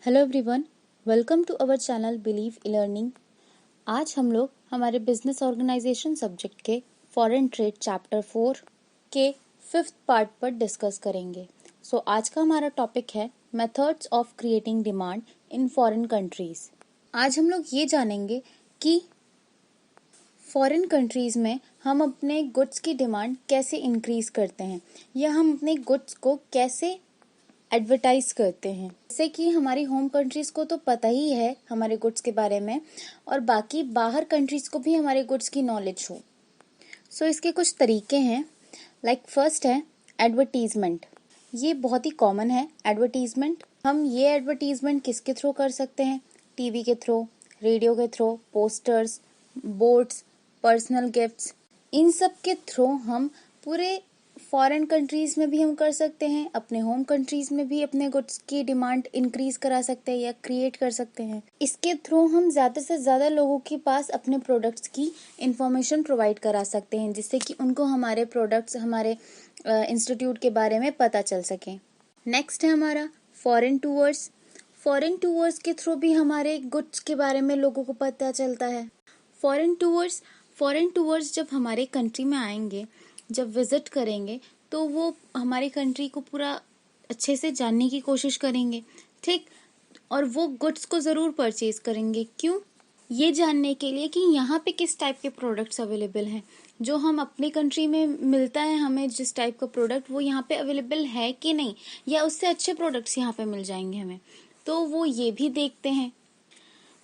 Hello everyone, welcome to our channel believe e learning. आज हम लोग हमारे बिजनेस ऑर्गेनाइजेशन सब्जेक्ट के फॉरेन ट्रेड चैप्टर 4 के 5th पार्ट पर डिस्कस करेंगे। आज का हमारा टॉपिक है methods of creating demand in foreign countries. आज हम लोग ये जानेंगे कि फॉरेन कंट्रीज में हम अपने गुड्स की डिमांड कैसे इंक्रीज करते हैं या हम अपने गुड्स को कैसे एडवर्टाइज करते हैं। जैसे कि हमारी होम कंट्रीज को तो पता ही है हमारे गुड्स के बारे में और बाकी बाहर कंट्रीज को भी हमारे गुड्स की नॉलेज हो। इसके कुछ तरीके हैं। फर्स्ट है एडवर्टीजमेंट। ये बहुत ही कॉमन है एडवर्टीजमेंट। हम ये एडवर्टीजमेंट किसके थ्रू कर सकते हैं? टीवी के थ्रू, रेडियो के through, posters, boards, personal gifts, इन सब के थ्रू हम पूरे फॉरेन कंट्रीज में भी हम कर सकते हैं, अपने होम कंट्रीज में भी अपने गुड्स की डिमांड इंक्रीज करा सकते हैं या क्रिएट कर सकते हैं। इसके थ्रू हम ज्यादा से ज्यादा लोगों के पास अपने प्रोडक्ट्स की इंफॉर्मेशन प्रोवाइड करा सकते हैं, जिससे कि उनको हमारे प्रोडक्ट्स, हमारे इंस्टीट्यूट के बारे में पता चल सके। नेक्स्ट है हमारा फॉरेन टूर्स। फॉरेन टूर्स के थ्रू भी हमारे गुड्स के बारे में लोगों को पता चलता है। फॉरेन टूर्स जब हमारे कंट्री में आएंगे, जब विजिट करेंगे, तो वो हमारी कंट्री को पूरा अच्छे से जानने की कोशिश करेंगे, ठीक, और वो गुड्स को जरूर परचेज करेंगे। क्यों? ये जानने के लिए कि यहाँ पे किस टाइप के प्रोडक्ट्स अवेलेबल हैं। जो हम अपनी कंट्री में मिलता है हमें जिस टाइप का प्रोडक्ट, वो यहाँ पे अवेलेबल है कि नहीं, या उससे अच्छे प्रोडक्ट्स यहाँ पे मिल जाएंगे हमें, तो वो ये भी देखते हैं।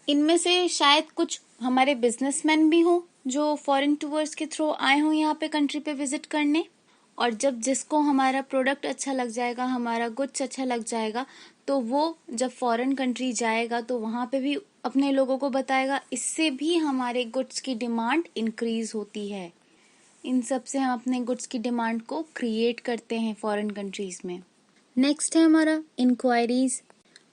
इनमें से शायद कुछ हमारे बिजनेसमैन भी हो जो फॉरेन टूर्स के थ्रू आए हों यहाँ पे कंट्री पे विजिट करने, और जब जिसको हमारा प्रोडक्ट अच्छा लग जाएगा, हमारा गुड्स अच्छा लग जाएगा, तो वो जब फॉरेन कंट्री जाएगा तो वहां पे भी अपने लोगों को बताएगा। इससे भी हमारे गुड्स की डिमांड इंक्रीज होती है। इन सब से हम अपने गुड्स की डिमांड को क्रिएट करते हैं फॉरेन कंट्रीज में। नेक्स्ट है हमारा इंक्वायरीज।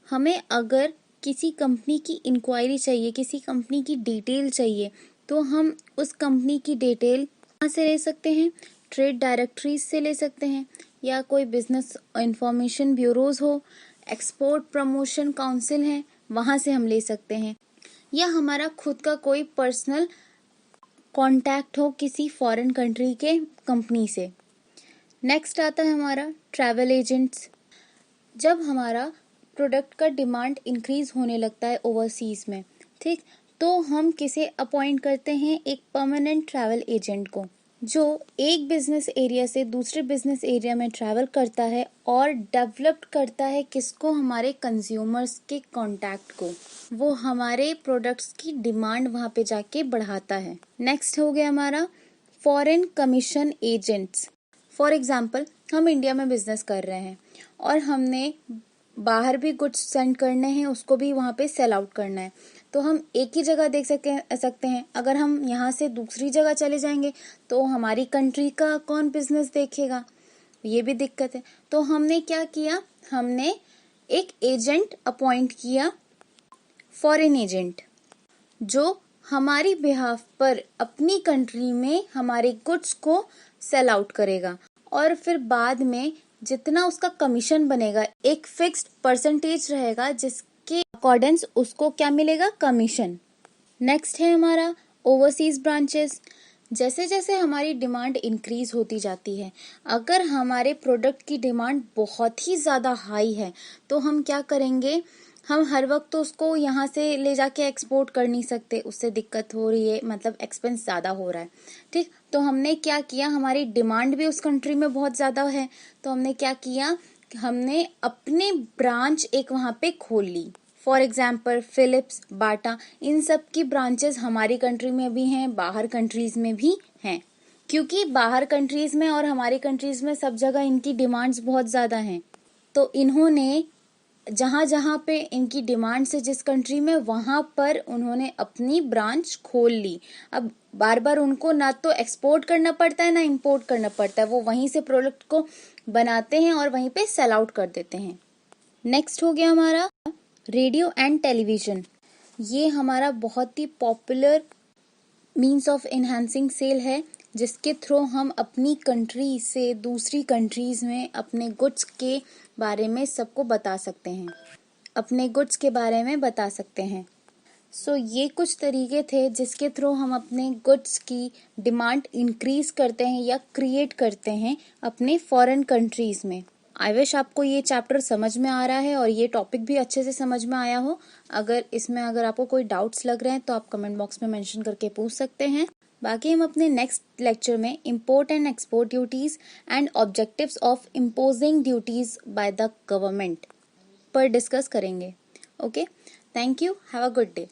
हमें अगर किसी कंपनी की इंक्वायरी चाहिए, किसी कंपनी की डिटेल चाहिए, तो हम उस कंपनी की डिटेल कहाँ से ले सकते हैं? ट्रेड डायरेक्टरीज से ले सकते हैं, या कोई बिजनेस इंफॉर्मेशन ब्यूरोज हो, एक्सपोर्ट प्रमोशन काउंसिल है, वहां से हम ले सकते हैं, या हमारा खुद का कोई पर्सनल कॉन्टैक्ट हो किसी फॉरेन कंट्री के कंपनी से। नेक्स्ट आता है हमारा ट्रैवल एजेंट्स। जब हमारा प्रोडक्ट का डिमांड इंक्रीज होने लगता है ओवरसीज में, ठीक, तो हम किसे अपॉइंट करते हैं? एक परमानेंट ट्रैवल एजेंट को, जो एक बिजनेस एरिया से दूसरे बिजनेस एरिया में ट्रैवल करता है और डेवलप करता है किसको? हमारे कंज्यूमर्स के कांटेक्ट को। वो हमारे प्रोडक्ट्स की डिमांड वहां पे जाके बढ़ाता है। नेक्स्ट हो गया हमारा foreign commission agents. For example, हम इंडिया में बिजनेस कर रहे हैं और हमने बाहर भी गुड्स सेंड करने हैं, उसको भी वहां पे सेल आउट करना है, तो हम एक ही जगह देख सकते हैं। अगर हम यहाँ से दूसरी जगह चले जाएंगे तो हमारी कंट्री का कौन बिजनेस देखेगा? ये भी दिक्कत है। तो हमने क्या किया? हमने एक एजेंट अपॉइंट किया, फॉरेन एजेंट, जो हमारी बिहाफ पर अपनी कंट्री में हमारे गुड्स को सेल आउट करेगा, और फिर बाद में जितना उसका कमीशन बनेगा, एक फिक्स्ड परसेंटेज रहेगा जिसके अकॉर्डिंग उसको क्या मिलेगा? कमीशन। नेक्स्ट है हमारा ओवरसीज ब्रांचेस। जैसे जैसे हमारी डिमांड इंक्रीज होती जाती है, अगर हमारे प्रोडक्ट की डिमांड बहुत ही ज्यादा हाई है, तो हम क्या करेंगे? हम हर वक्त तो उसको यहाँ से ले जाके एक्सपोर्ट कर नहीं सकते, उससे दिक्कत हो रही है, मतलब एक्सपेंस ज्यादा हो रहा है, ठीक। तो हमने क्या किया? हमारी डिमांड भी उस कंट्री में बहुत ज्यादा है, तो हमने क्या किया? हमने अपने ब्रांच एक वहां पे खोल ली। फॉर एग्जाम्पल फिलिप्स, बाटा, इन सब की ब्रांचेस हमारी कंट्री में भी हैं, बाहर कंट्रीज में भी हैं, क्योंकि बाहर कंट्रीज में और हमारी कंट्रीज में सब जगह इनकी डिमांड्स बहुत ज्यादा हैं। तो इन्होंने जहां जहां पे इनकी डिमांड से जिस कंट्री में, वहां पर उन्होंने अपनी ब्रांच खोल ली। अब बार बार उनको ना तो एक्सपोर्ट करना पड़ता है ना इंपोर्ट करना पड़ता है, वो वहीं से प्रोडक्ट को बनाते हैं और वहीं पे सेल आउट कर देते हैं। नेक्स्ट हो गया हमारा रेडियो एंड टेलीविजन। ये हमारा बहुत ही popular means of enhancing sale है, जिसके थ्रू हम अपनी कंट्री से दूसरी कंट्रीज में अपने गुड्स के बारे में सबको बता सकते हैं। अपने गुड्स के बारे में बता सकते हैं। ये कुछ तरीके थे जिसके थ्रू हम अपने गुड्स की डिमांड इंक्रीज करते हैं या क्रिएट करते हैं अपने फॉरेन कंट्रीज में। आई विश आपको ये चैप्टर समझ में आ रहा है और ये टॉपिक भी अच्छे से समझ में आया हो। अगर आपको कोई डाउट्स लग रहे हैं तो आप कमेंट बॉक्स में मेंशन करके पूछ सकते हैं। बाकी हम अपने नेक्स्ट लेक्चर में import and export duties and objectives of imposing duties by the government पर डिस्कस करेंगे। Okay, thank you, have a good day.